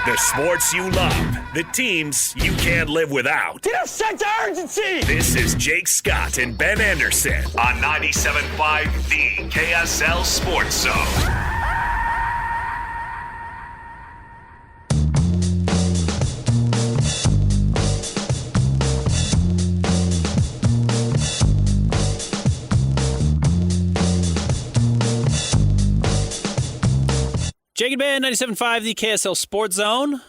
The sports you love, the teams you can't live without. Get a sense of urgency! This is Jake Scott and Ben Anderson on 97.5 The KSL Sports Zone. Jake and Ben, 97.5, the KSL Sports Zone.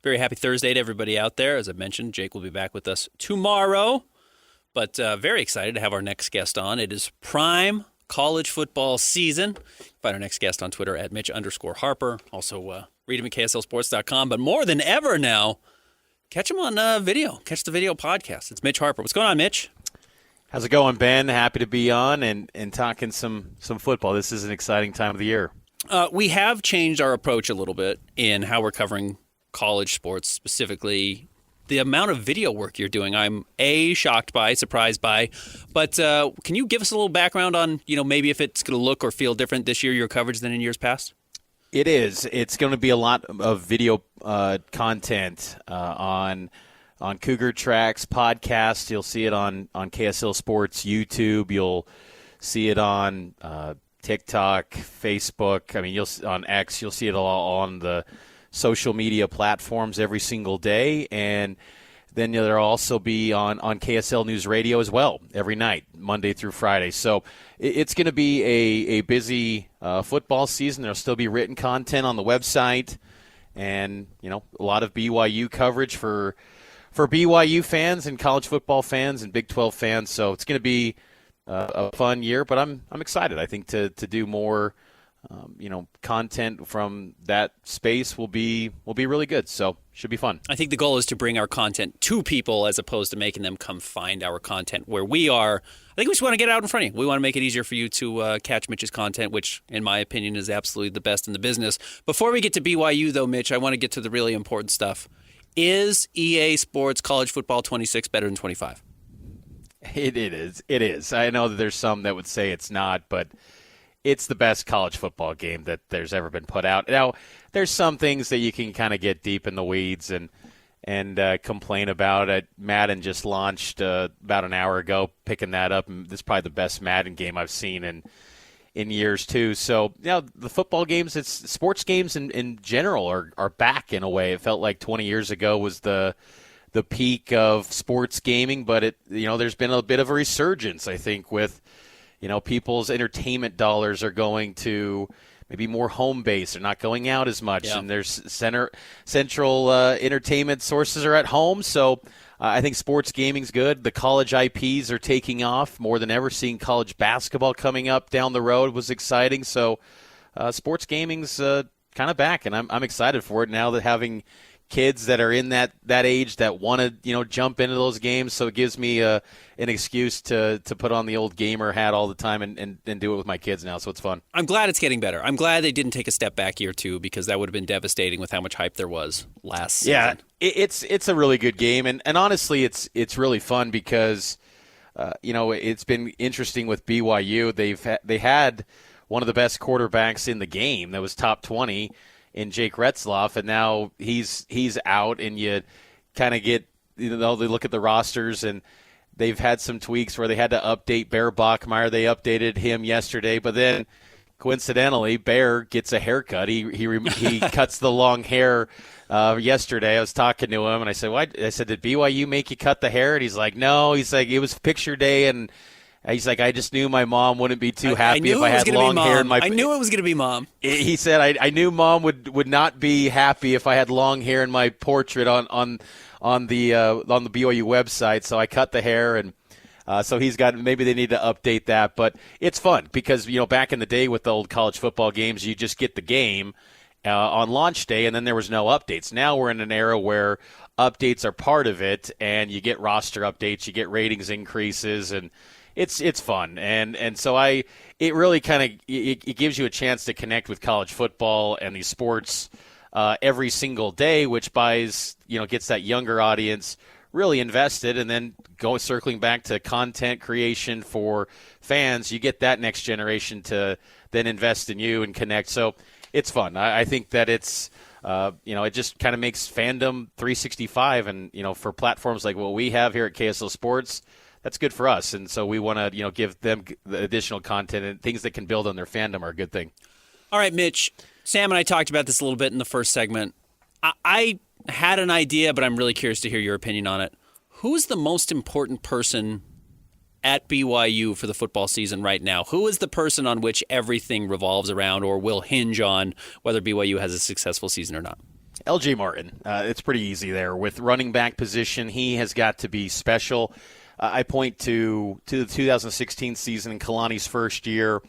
Very happy Thursday to everybody out there. As I mentioned, Jake will be back with us tomorrow. But very excited to have our next guest on. It is prime college football season. Find our next guest on Twitter at Mitch_Harper. Also, read him at KSLSports.com. But more than ever now, catch him on video. Catch the video podcast. It's Mitch Harper. What's going on, Mitch? How's it going, Ben? Happy to be on and talking some football. This is an exciting time of the year. We have changed our approach a little bit in how we're covering college sports, specifically the amount of video work you're doing. I'm shocked by, surprised by, but can you give us a little background on, maybe if it's going to look or feel different this year, your coverage than in years past? It is. It's going to be a lot of video content on Cougar Tracks podcast. You'll see it on KSL Sports YouTube. You'll see it on TikTok, Facebook. I mean, on X, you'll see it all on the social media platforms every single day. And then there'll also be on KSL News Radio as well every night, Monday through Friday. So it's going to be a busy football season. There'll still be written content on the website and, a lot of BYU coverage for BYU fans and college football fans and Big 12 fans. So it's going to be a fun year, but I'm excited. I think to do more, content from that space will be really good. So should be fun. I think the goal is to bring our content to people as opposed to making them come find our content where we are. I think we just want to get out in front of you. We want to make it easier for you to catch Mitch's content, which, in my opinion, is absolutely the best in the business. Before we get to BYU, though, Mitch, I want to get to the really important stuff. Is EA Sports College Football 26 better than 25? It is. It is. I know that there's some that would say it's not, but it's the best college football game that there's ever been put out. Now, there's some things that you can kind of get deep in the weeds and complain about. Madden just launched about an hour ago, picking that up. And this is probably the best Madden game I've seen in years, too. So, the football games, sports games in general are back in a way. It felt like 20 years ago was the peak of sports gaming, but there's been a bit of a resurgence, I think, with people's entertainment dollars are going to maybe more home base. They're not going out as much, and there's central entertainment sources are at home. So I think sports gaming's good. The college IPs are taking off more than ever. Seeing college basketball coming up down the road was exciting. So sports gaming's kind of back, and I'm excited for it now that having kids that are in that age that want to jump into those games. So it gives me an excuse to put on the old gamer hat all the time and do it with my kids now. So it's fun. I'm glad it's getting better. I'm glad they didn't take a step back year two, because that would have been devastating with how much hype there was last season. Yeah, it's a really good game, and honestly, it's really fun because it's been interesting with BYU. They had one of the best quarterbacks in the game that was top 20. In Jake Retzloff, and now he's out, and you kind of get, they look at the rosters, and they've had some tweaks where they had to update Bear Bachmeier. They updated him yesterday, but then coincidentally, Bear gets a haircut. He cuts the long hair yesterday. I was talking to him, and I said, "Why?" I said, "Did BYU make you cut the hair?" And he's like, "No." He's like, "It was picture day, and." He's like, I just knew my mom wouldn't be too happy if I had long hair in my. I knew it was going to be Mom. He said, I knew Mom would not be happy if I had long hair in my portrait on the BYU website. So I cut the hair, and so he's got. Maybe they need to update that, but it's fun because back in the day with the old college football games, you just get the game on launch day, and then there was no updates. Now we're in an era where updates are part of it, and you get roster updates, you get ratings increases, and it's fun, and so it really kind of it gives you a chance to connect with college football and these sports every single day, which gets that younger audience really invested, and then circling back to content creation for fans, you get that next generation to then invest in you and connect. So it's fun. I think that it's It just kind of makes fandom 365. And, for platforms like what we have here at KSL Sports, that's good for us. And so we want to, give them the additional content, and things that can build on their fandom are a good thing. All right, Mitch. Sam and I talked about this a little bit in the first segment. I had an idea, but I'm really curious to hear your opinion on it. Who's the most important person at BYU for the football season right now? Who is the person on which everything revolves around or will hinge on whether BYU has a successful season or not? LJ Martin. It's pretty easy there. With running back position, he has got to be special. I point to the 2016 season in Kalani's first year.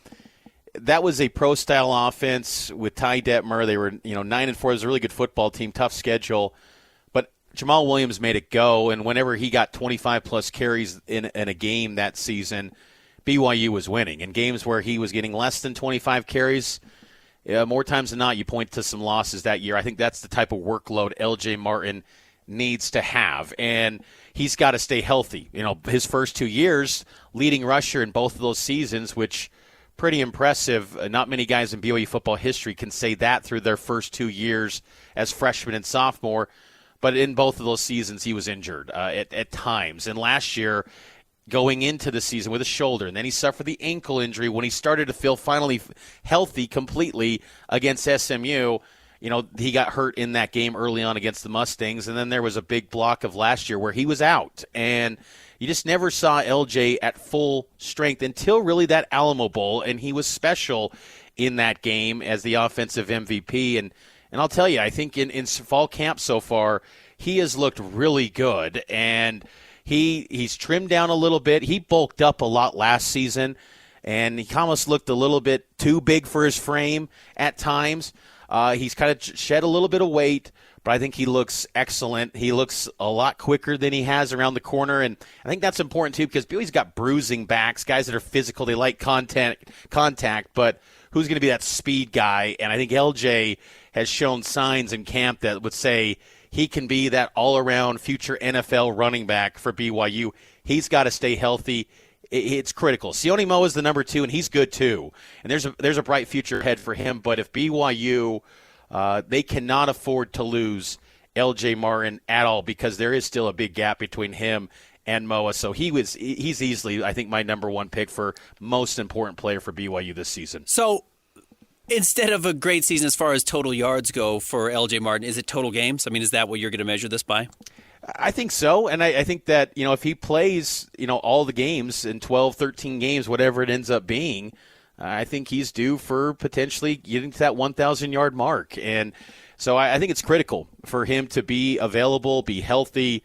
That was a pro-style offense with Ty Detmer. They were 9-4. It was a really good football team, tough schedule. But Jamal Williams made it go, and whenever he got 25-plus carries in a game that season, BYU was winning. In games where he was getting less than 25 carries, more times than not, you point to some losses that year. I think that's the type of workload LJ Martin needs to have, and he's got to stay healthy. His first 2 years, leading rusher in both of those seasons, which pretty impressive. Not many guys in BYU football history can say that through their first 2 years as freshman and sophomore. But in both of those seasons, he was injured at times. And last year, going into the season with a shoulder, and then he suffered the ankle injury when he started to feel finally healthy completely against SMU. He got hurt in that game early on against the Mustangs, and then there was a big block of last year where he was out. And you just never saw LJ at full strength until really that Alamo Bowl, and he was special in that game as the offensive MVP. And I'll tell you, I think in fall camp so far, he has looked really good, and he's trimmed down a little bit. He bulked up a lot last season, and he almost looked a little bit too big for his frame at times. He's kind of shed a little bit of weight, but I think he looks excellent. He looks a lot quicker than he has around the corner, and I think that's important too because BYU's got bruising backs, guys that are physical. They like contact, but who's going to be that speed guy? And I think LJ has shown signs in camp that would say he can be that all-around future NFL running back for BYU. He's got to stay healthy. It's critical. Sione Moa is the number 2, and he's good too. And there's a bright future ahead for him. But if BYU, they cannot afford to lose LJ Martin at all because there is still a big gap between him and Moa. So he's easily, I think, my number 1 pick for most important player for BYU this season. So instead of a great season as far as total yards go for LJ Martin, is it total games? I mean, is that what you're going to measure this by? I think so, and I think that, if he plays, all the games in 12, 13 games, whatever it ends up being, I think he's due for potentially getting to that 1,000-yard mark. And so I think it's critical for him to be available, be healthy,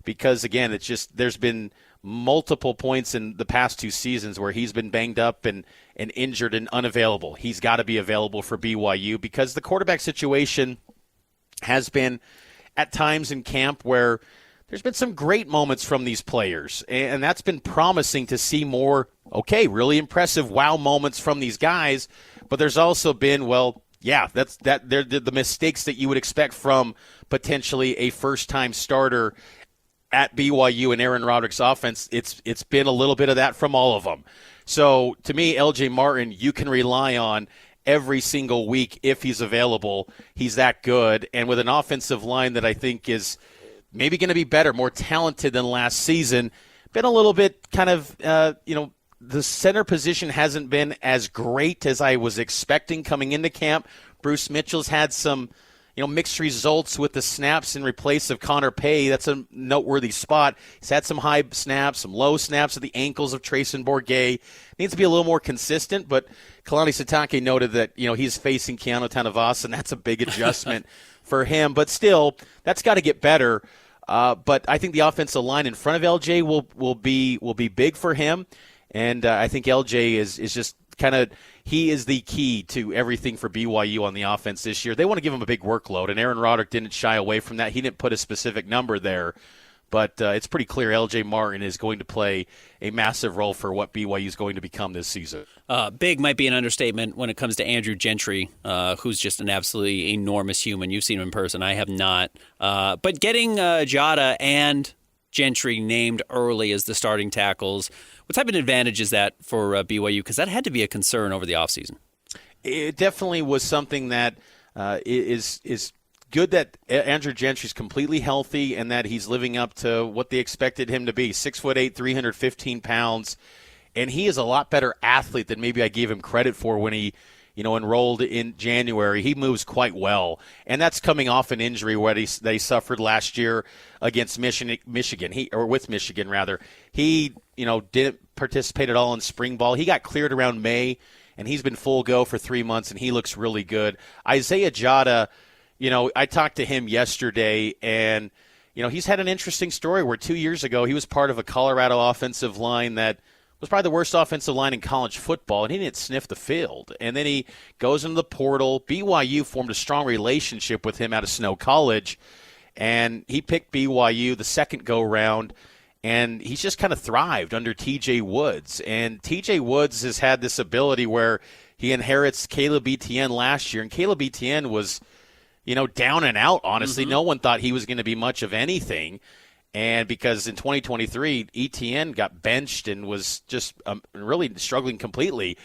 because, again, it's just there's been multiple points in the past 2 seasons where he's been banged up and injured and unavailable. He's got to be available for BYU because the quarterback situation has been – at times in camp where there's been some great moments from these players, and that's been promising to see more, really impressive wow moments from these guys, but there's also been, they're the mistakes that you would expect from potentially a first-time starter at BYU and Aaron Roderick's offense. It's been a little bit of that from all of them. So to me, LJ Martin, you can rely on every single week if he's available. He's that good. And with an offensive line that I think is maybe going to be better, more talented than last season, been a little bit kind of, the center position hasn't been as great as I was expecting coming into camp. Bruce Mitchell's had some, mixed results with the snaps in replace of Connor Pay. That's a noteworthy spot. He's had some high snaps, some low snaps at the ankles of Trayson Bourget. Needs to be a little more consistent, but Kalani Sitake noted that, he's facing Keanu Tanavasa, and that's a big adjustment for him. But still, that's got to get better. But I think the offensive line in front of LJ will be big for him. And I think LJ is just kind of – he is the key to everything for BYU on the offense this year. They want to give him a big workload, and Aaron Roderick didn't shy away from that. He didn't put a specific number there, but it's pretty clear LJ Martin is going to play a massive role for what BYU is going to become this season. Big might be an understatement when it comes to Andrew Gentry, who's just an absolutely enormous human. You've seen him in person. I have not. But getting Jada and Gentry named early as the starting tackles, what type of advantage is that for BYU? Because that had to be a concern over the offseason. It definitely was something that is good that Andrew Gentry's completely healthy and that he's living up to what they expected him to be. 6'8", 315 pounds. And he is a lot better athlete than maybe I gave him credit for when he, enrolled in January. He moves quite well. And that's coming off an injury that he suffered last year against Michigan. With Michigan, rather. He, didn't participate at all in spring ball. He got cleared around May, and he's been full go for 3 months, and he looks really good. Isaiah Jada, I talked to him yesterday, and, he's had an interesting story where 2 years ago he was part of a Colorado offensive line that was probably the worst offensive line in college football, and he didn't sniff the field. And then he goes into the portal. BYU formed a strong relationship with him out of Snow College, and he picked BYU the second go-round, and he's just kind of thrived under TJ Woods. And TJ Woods has had this ability where he inherits Caleb Etienne last year, and Caleb Etienne was, down and out, honestly. No one thought he was going to be much of anything. And because in 2023, Etienne got benched and was just really struggling completely.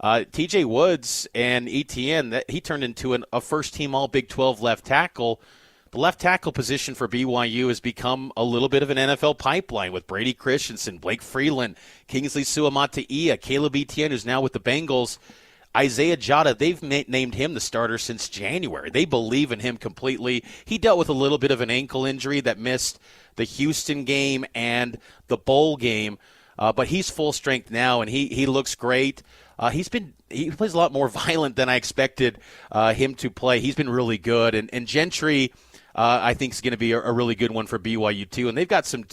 TJ Woods and Etienne, he turned into a first-team All-Big 12 left tackle. The left tackle position for BYU has become a little bit of an NFL pipeline with Brady Christensen, Blake Freeland, Kingsley Suamataia, Caleb Etienne, who's now with the Bengals. Isaiah Jada, they've named him the starter since January. They believe in him completely. He dealt with a little bit of an ankle injury that missed the Houston game and the bowl game, but he's full strength now, and he looks great. He plays a lot more violent than I expected him to play. He's been really good, and Gentry, I think, is going to be a really good one for BYU too. And they've got some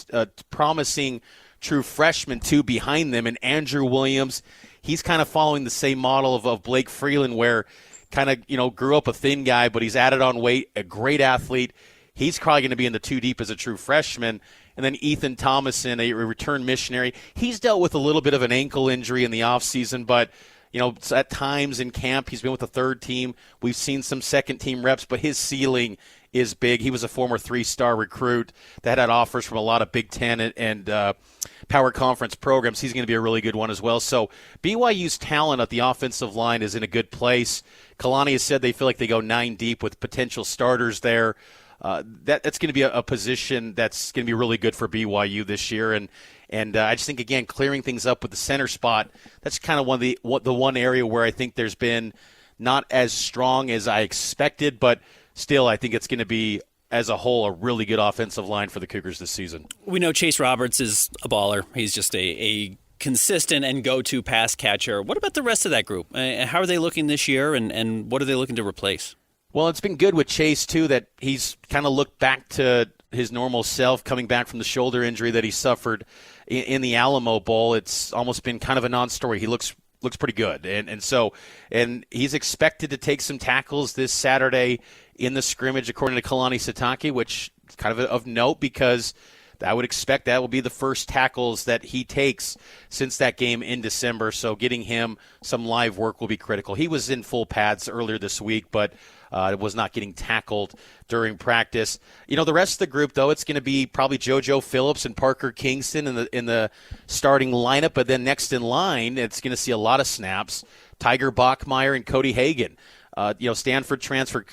promising true freshmen too behind them, and Andrew Williams. He's kind of following the same model of Blake Freeland, where kind of, grew up a thin guy, but he's added on weight, a great athlete. He's probably going to be in the two deep as a true freshman. And then Ethan Thomason, a return missionary. He's dealt with a little bit of an ankle injury in the offseason, but, at times in camp he's been with the third team. We've seen some second-team reps, but his ceiling is big. He was a former 3-star recruit that had offers from a lot of Big Ten and Power Conference programs. He's going to be a really good one as well. So BYU's talent at the offensive line is in a good place. Kalani has said they feel like they go 9 deep with potential starters there. That's going to be a position that's going to be really good for BYU this year. And I just think, again, clearing things up with the center spot, that's kind of the one area where I think there's been not as strong as I expected, but still I think it's going to be, as a whole, a really good offensive line for the Cougars this season. We know Chase Roberts is a baller. He's just a consistent and go-to pass catcher. What about the rest of that group? How are they looking this year, and what are they looking to replace? Well, it's been good with Chase, too, that he's kind of looked back to his normal self, coming back from the shoulder injury that he suffered in the Alamo Bowl. It's almost been kind of a non-story. He looks pretty good. And he's expected to take some tackles this Saturday in the scrimmage, according to Kalani Sitake, which is kind of note because I would expect that will be the first tackles that he takes since that game in December. So getting him some live work will be critical. He was in full pads earlier this week, but was not getting tackled during practice. The rest of the group, though, it's going to be probably JoJo Phillips and Parker Kingston in the starting lineup. But then next in line, it's going to see a lot of snaps. Tiger Bachmeier and Cody Hagan. Stanford transfer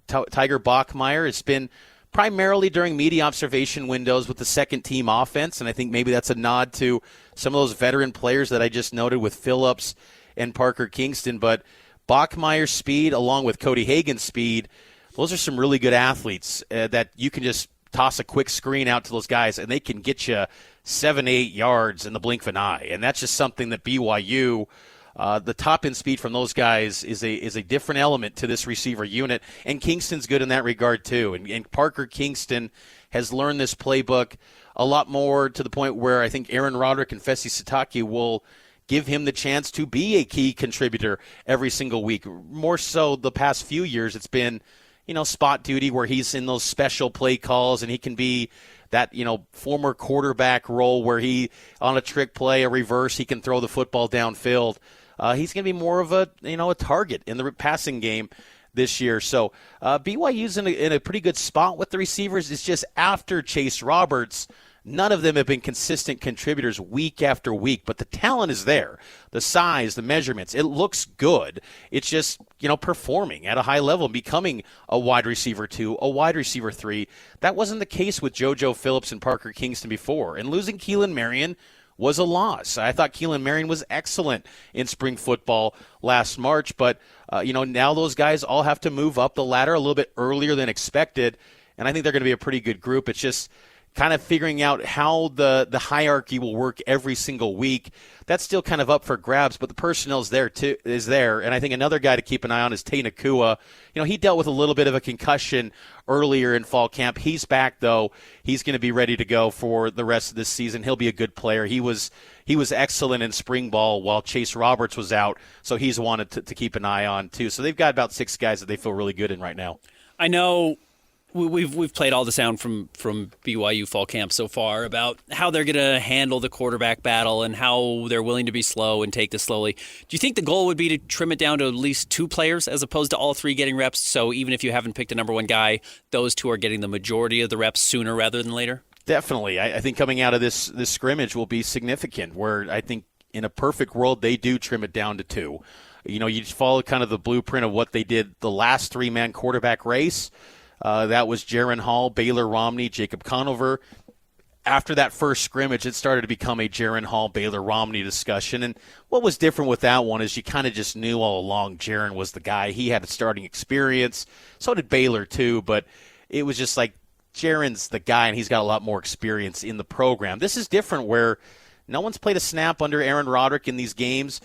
Tiger Bachmeier has been primarily during media observation windows with the second-team offense, and I think maybe that's a nod to some of those veteran players that I just noted with Phillips and Parker Kingston. But Bachmeier's speed, along with Cody Hagan's speed, those are some really good athletes that you can just toss a quick screen out to those guys, and they can get you 7-8 yards in the blink of an eye. And that's just something that BYU, the top-end speed from those guys is a different element to this receiver unit, and Kingston's good in that regard too. And Parker Kingston has learned this playbook a lot more to the point where I think Aaron Roderick and Fesi Sitake will give him the chance to be a key contributor every single week. More so the past few years, it's been, spot duty where he's in those special play calls and he can be that, former quarterback role where he, on a trick play, a reverse, he can throw the football downfield. He's going to be more of a target in the passing game this year. So BYU's in a pretty good spot with the receivers. It's just after Chase Roberts, None of them have been consistent contributors week after week, but the talent is there. The size, the measurements, it looks good. It's just, performing at a high level, becoming a wide receiver 2, a wide receiver 3. That wasn't the case with JoJo Phillips and Parker Kingston before. And losing Keelan Marion was a loss. I thought Keelan Marion was excellent in spring football last March, but, now those guys all have to move up the ladder a little bit earlier than expected, and I think they're going to be a pretty good group. It's just kind of figuring out how the hierarchy will work every single week. That's still kind of up for grabs, but the personnel is there. And I think another guy to keep an eye on is Tay Nakua. He dealt with a little bit of a concussion earlier in fall camp. He's back, though. He's going to be ready to go for the rest of this season. He'll be a good player. He was excellent in spring ball while Chase Roberts was out, so he's wanted to keep an eye on, too. So they've got about 6 guys that they feel really good in right now. I know we've played all the sound from BYU Fall Camp so far about how they're going to handle the quarterback battle and how they're willing to be slow and take this slowly. Do you think the goal would be to trim it down to at least 2 players as opposed to all 3 getting reps? So even if you haven't picked a number 1 guy, those 2 are getting the majority of the reps sooner rather than later? Definitely. I think coming out of this scrimmage will be significant, where I think in a perfect world they do trim it down to 2. You just follow kind of the blueprint of what they did the last 3-man quarterback race. That was Jaron Hall, Baylor Romney, Jacob Conover. After that first scrimmage, it started to become a Jaron Hall, Baylor Romney discussion. And what was different with that one is you kind of just knew all along Jaron was the guy. He had a starting experience. So did Baylor, too. But it was just like Jaron's the guy, and he's got a lot more experience in the program. This is different, where no one's played a snap under Aaron Roderick in these games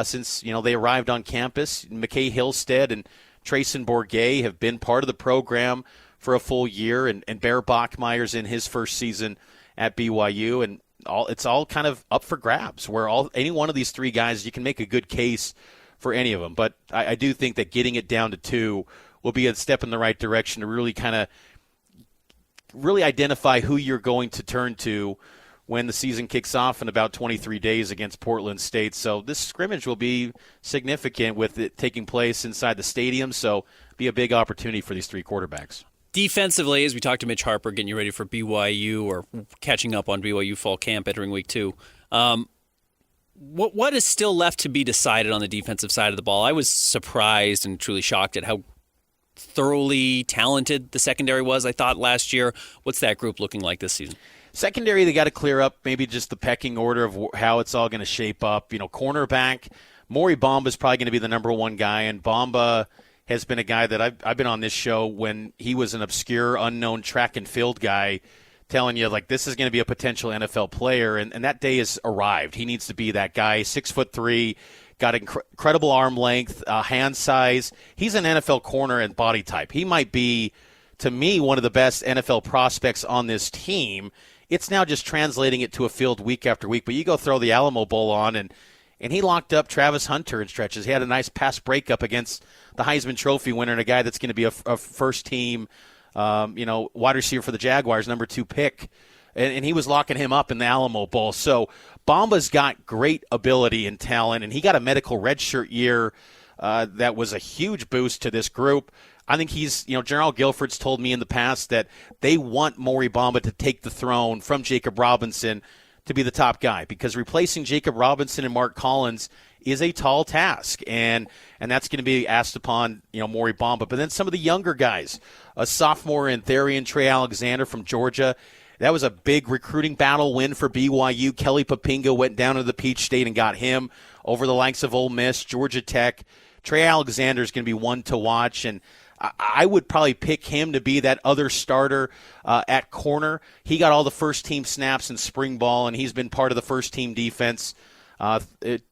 since they arrived on campus. McKay Hillstead and Trayson Bourget have been part of the program for a full year, and Bear Bachmeyer's in his first season at BYU, and it's all kind of up for grabs, where any one of these 3 guys, you can make a good case for any of them. But I do think that getting it down to 2 will be a step in the right direction to really identify who you're going to turn to when the season kicks off in about 23 days against Portland State. So this scrimmage will be significant with it taking place inside the stadium, so be a big opportunity for these 3 quarterbacks. Defensively, as we talked to Mitch Harper, getting you ready for BYU or catching up on BYU Fall Camp entering week 2, what is still left to be decided on the defensive side of the ball? I was surprised and truly shocked at how thoroughly talented the secondary was, I thought, last year. What's that group looking like this season? Secondary, they got to clear up maybe just the pecking order of how it's all going to shape up. Cornerback, Maury Bamba is probably going to be the number 1 guy, and Bamba has been a guy that I've been on this show when he was an obscure, unknown track and field guy, telling you, like, this is going to be a potential NFL player, and that day has arrived. He needs to be that guy, 6'3", got incredible arm length, hand size. He's an NFL corner and body type. He might be, to me, one of the best NFL prospects on this team. It's now just translating it to a field week after week. But you go throw the Alamo Bowl on, and he locked up Travis Hunter in stretches. He had a nice pass breakup against the Heisman Trophy winner and a guy that's going to be a first-team wide receiver for the Jaguars, number 2 pick. And he was locking him up in the Alamo Bowl. So Bomba's got great ability and talent, and he got a medical redshirt year that was a huge boost to this group. I think General Guilford's told me in the past that they want Maury Bamba to take the throne from Jacob Robinson to be the top guy, because replacing Jacob Robinson and Mark Collins is a tall task, and that's going to be asked upon Maury Bamba. But then some of the younger guys, a sophomore in Therian Trey Alexander from Georgia, that was a big recruiting battle win for BYU. Kelly Papinga went down to the Peach State and got him over the likes of Ole Miss, Georgia Tech. Trey Alexander is going to be one to watch, and I would probably pick him to be that other starter at corner. He got all the first-team snaps in spring ball, and he's been part of the first-team defense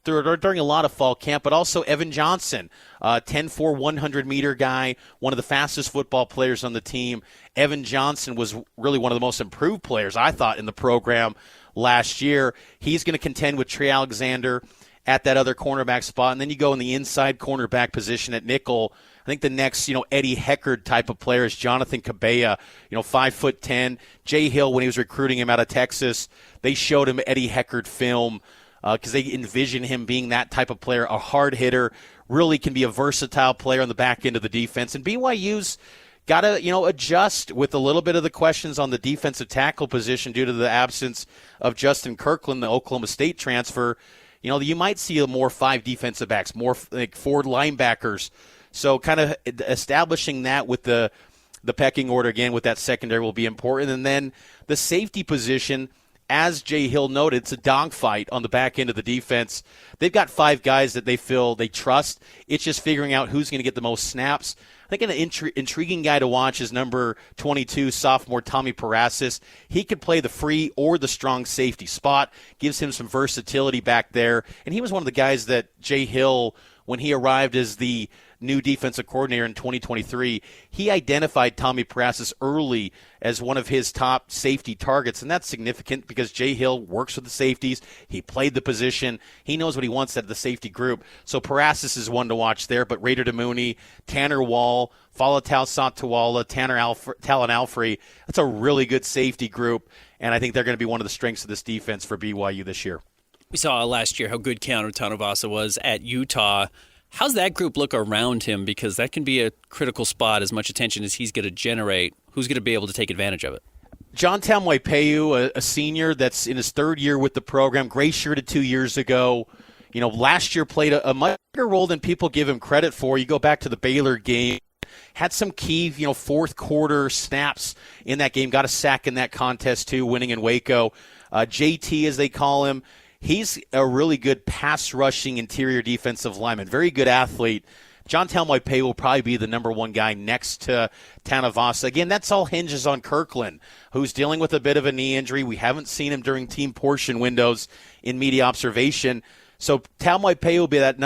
during a lot of fall camp. But also Evan Johnson, 10'4", 100-meter guy, one of the fastest football players on the team. Evan Johnson was really one of the most improved players, I thought, in the program last year. He's going to contend with Trey Alexander at that other cornerback spot. And then you go in the inside cornerback position at nickel. I think the next, Eddie Heckard type of player is Jonathan Cabella, 5'10". Jay Hill, when he was recruiting him out of Texas, they showed him Eddie Heckard film because they envision him being that type of player, a hard hitter, really can be a versatile player on the back end of the defense. And BYU's, got to, adjust with a little bit of the questions on the defensive tackle position due to the absence of Justin Kirkland, the Oklahoma State transfer. You might see more 5 defensive backs, more like 4 linebackers. So kind of establishing that with the pecking order again with that secondary will be important. And then the safety position, as Jay Hill noted, it's a dogfight on the back end of the defense. They've got 5 guys that they feel they trust. It's just figuring out who's going to get the most snaps. I think an intriguing guy to watch is number 22, sophomore Tommy Parasis. He could play the free or the strong safety spot, gives him some versatility back there. And he was one of the guys that Jay Hill, when he arrived as the new defensive coordinator in 2023, he identified Tommy Parasis early as one of his top safety targets, and that's significant because Jay Hill works with the safeties. He played the position. He knows what he wants out of the safety group. So Parasis is one to watch there, but Raider Damuni, Tanner Wall, Falatau Satuala, Talon Alfrey, that's a really good safety group, and I think they're going to be one of the strengths of this defense for BYU this year. We saw last year how good Keanu Tanavasa was at Utah. How's that group look around him? Because that can be a critical spot, as much attention as he's going to generate. Who's going to be able to take advantage of it? John Tamwai-Peu, a senior that's in his 3rd year with the program, gray-shirted 2 years ago. Last year played a much bigger role than people give him credit for. You go back to the Baylor game, had some key, fourth quarter snaps in that game, got a sack in that contest too, winning in Waco. JT, as they call him, he's a really good pass-rushing interior defensive lineman, very good athlete. John Tamwai-Peu will probably be the number 1 guy next to Tanavasa. Again, that's all hinges on Kirkland, who's dealing with a bit of a knee injury. We haven't seen him during team portion windows in media observation. So Tamwai-Peu will be that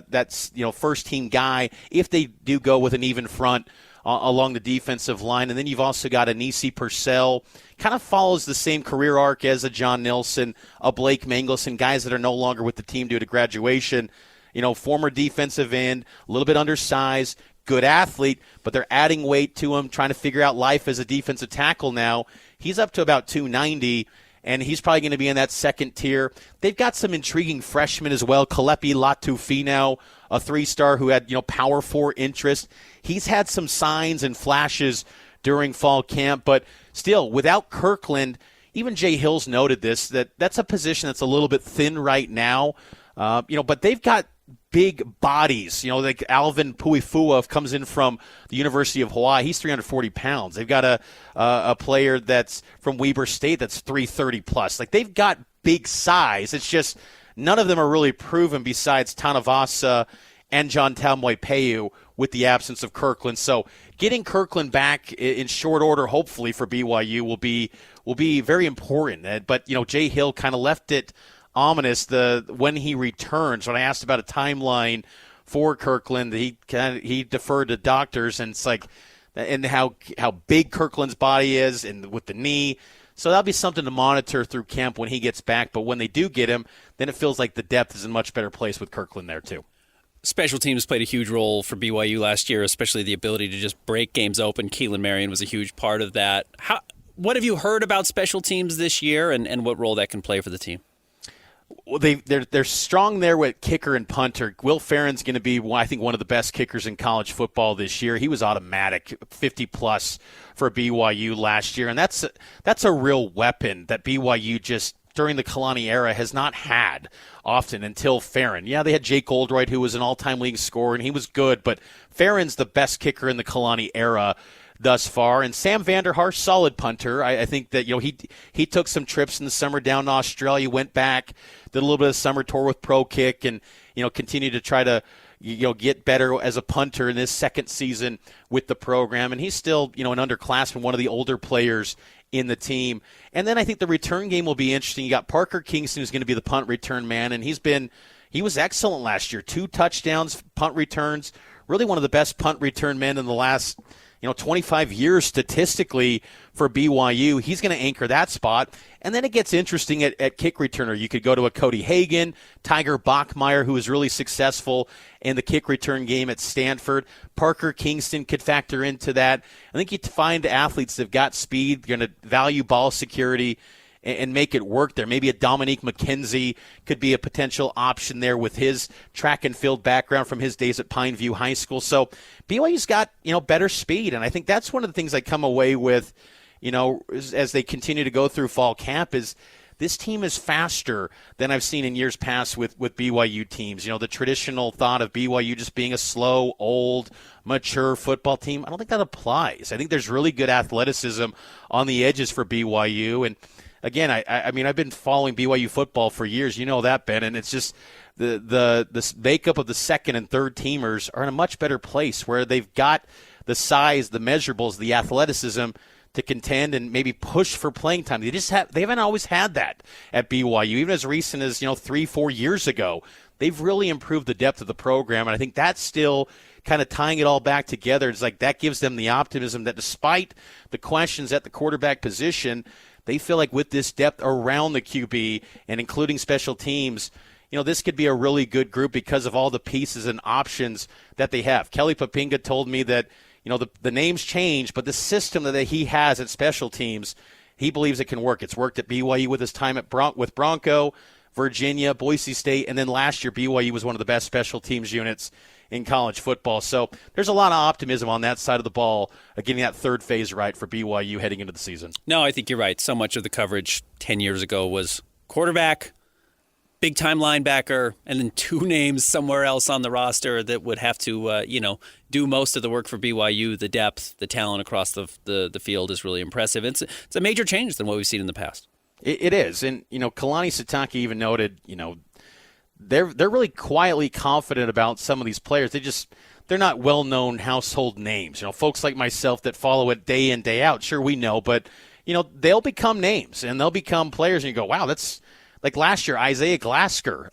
that's first-team guy if they do go with an even front along the defensive line. And then you've also got a Nisi Purcell, kind of follows the same career arc as a John Nilsson, a Blake Mangleson, guys that are no longer with the team due to graduation. Former defensive end, a little bit undersized, good athlete, but they're adding weight to him, trying to figure out life as a defensive tackle now. He's up to about 290, and he's probably going to be in that second tier. They've got some intriguing freshmen as well. Kalepi Latufino, a 3-star who had, power 4 interest. He's had some signs and flashes during fall camp, but still, without Kirkland, even Jay Hill's noted this, that's a position that's a little bit thin right now. But they've got big bodies, like Alvin Puifua comes in from the University of Hawaii. He's 340 pounds. They've got a player that's from Weber State that's 330 plus. Like, they've got big size. It's just none of them are really proven besides Tanavasa and John Tamwai-Peu with the absence of Kirkland. So getting Kirkland back in short order, hopefully for BYU, will be very important. But Jay Hill kind of left it ominous when he returns. When I asked about a timeline for Kirkland, he deferred to doctors, and it's like, and how big Kirkland's body is, and with the knee. So that'll be something to monitor through camp when he gets back. But when they do get him, then it feels like the depth is in a much better place with Kirkland there too. Special teams played a huge role for BYU last year, especially the ability to just break games open. Keelan Marion was a huge part of that. What have you heard about special teams this year, and what role that can play for the team? Well, they're strong there with kicker and punter. Will Farron's going to be, I think, one of the best kickers in college football this year. He was automatic, 50-plus for BYU last year, and that's a real weapon that BYU just during the Kalani era has not had often until Farron. Yeah, they had Jake Oldroyd, who was an all-time league scorer, and he was good, but Farron's the best kicker in the Kalani era thus far. And Sam Vanderharsh, solid punter. I think that he took some trips in the summer down to Australia, went back, did a little bit of summer tour with Pro Kick, and continued to try to get better as a punter in his second season with the program. And he's still an underclassman, one of the older players in the team. And then I think the return game will be interesting. You got Parker Kingston, who's going to be the punt return man, and he was excellent last year. 2 touchdowns, punt returns, really one of the best punt return men in the last 25 years statistically for BYU. He's going to anchor that spot. And then it gets interesting at kick returner. You could go to a Cody Hagan, Tiger Bachmeier, who was really successful in the kick return game at Stanford. Parker Kingston could factor into that. I think you find athletes that have got speed, going to value ball security, and make it work there. Maybe a Dominique McKenzie could be a potential option there with his track and field background from his days at Pineview High School. So BYU's got, better speed, and I think that's one of the things I come away with, as they continue to go through fall camp is this team is faster than I've seen in years past with BYU teams. The traditional thought of BYU just being a slow, old, mature football team, I don't think that applies. I think there's really good athleticism on the edges for BYU. And again, I mean, I've been following BYU football for years. You know that, Ben, and it's just the makeup of the second and third teamers are in a much better place where they've got the size, the measurables, the athleticism to contend and maybe push for playing time. They haven't always had that at BYU. Even as recent as 3-4 years ago, they've really improved the depth of the program, and I think that's still kind of tying it all back together. It's like that gives them the optimism that despite the questions at the quarterback position, they feel like with this depth around the QB and including special teams, this could be a really good group because of all the pieces and options that they have. Kelly Papinga told me that the names change, but the system that he has at special teams, he believes it can work. It's worked at BYU with his time with Bronco, Virginia, Boise State, and then last year BYU was one of the best special teams units in college football. So there's a lot of optimism on that side of the ball, getting that third phase right for BYU heading into the season. No, I think you're right. So much of the coverage 10 years ago was quarterback, big-time linebacker, and then two names somewhere else on the roster that would have to, do most of the work for BYU. The depth, the talent across the field is really impressive. It's a major change than what we've seen in the past. It is. And, Kalani Sitake even noted, they're really quietly confident about some of these players. They're not well-known household names. Folks like myself that follow it day in, day out, sure, we know, but, they'll become names, and they'll become players, and you go, wow, that's – like last year, Isaiah Glasker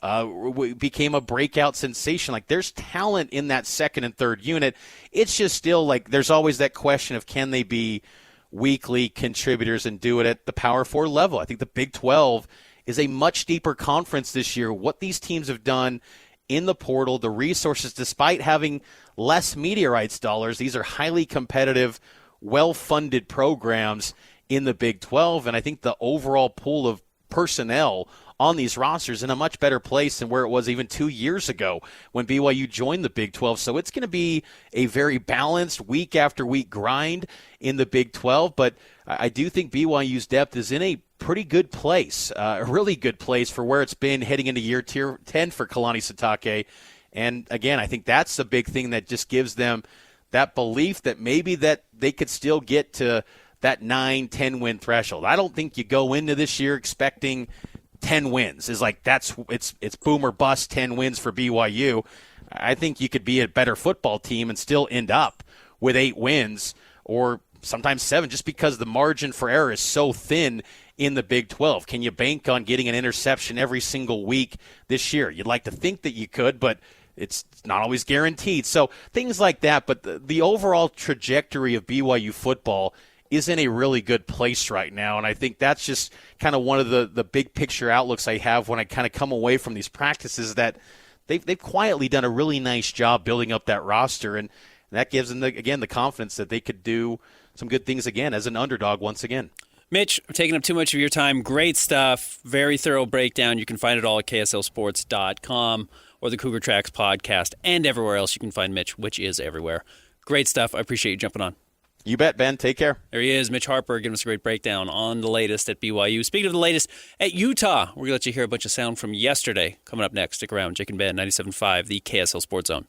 became a breakout sensation. Like there's talent in that second and third unit. It's just still like there's always that question of can they be weekly contributors and do it at the Power 4 level. I think the Big 12 is a much deeper conference this year. What these teams have done in the portal, the resources, despite having less media rights dollars, these are highly competitive, well-funded programs in the Big 12. And I think the overall pool of personnel on these rosters in a much better place than where it was even 2 years ago when BYU joined the Big 12. So it's going to be a very balanced week after week grind in the Big 12. But I do think BYU's depth is in a pretty good place, a really good place for where it's been heading into year 10 for Kalani Sitake. And again, I think that's the big thing that just gives them that belief that maybe that they could still get to that 9-10 win threshold. I don't think you go into this year expecting 10 wins. It's boom or bust 10 wins for BYU. I think you could be a better football team and still end up with 8 wins or sometimes 7 just because the margin for error is so thin in the Big 12. Can you bank on getting an interception every single week this year? You'd like to think that you could, but it's not always guaranteed. So things like that, but the overall trajectory of BYU football is in a really good place right now, and I think that's just kind of one of the big picture outlooks I have when I kind of come away from these practices, that they've quietly done a really nice job building up that roster, and that gives them, the confidence that they could do some good things again as an underdog once again. Mitch, I'm taking up too much of your time. Great stuff. Very thorough breakdown. You can find it all at KSLSports.com or the Cougar Tracks podcast and everywhere else you can find Mitch, which is everywhere. Great stuff. I appreciate you jumping on. You bet, Ben. Take care. There he is, Mitch Harper, giving us a great breakdown on the latest at BYU. Speaking of the latest at Utah, we're going to let you hear a bunch of sound from yesterday. Coming up next, stick around. Jake and Ben, 97.5, the KSL Sports Zone.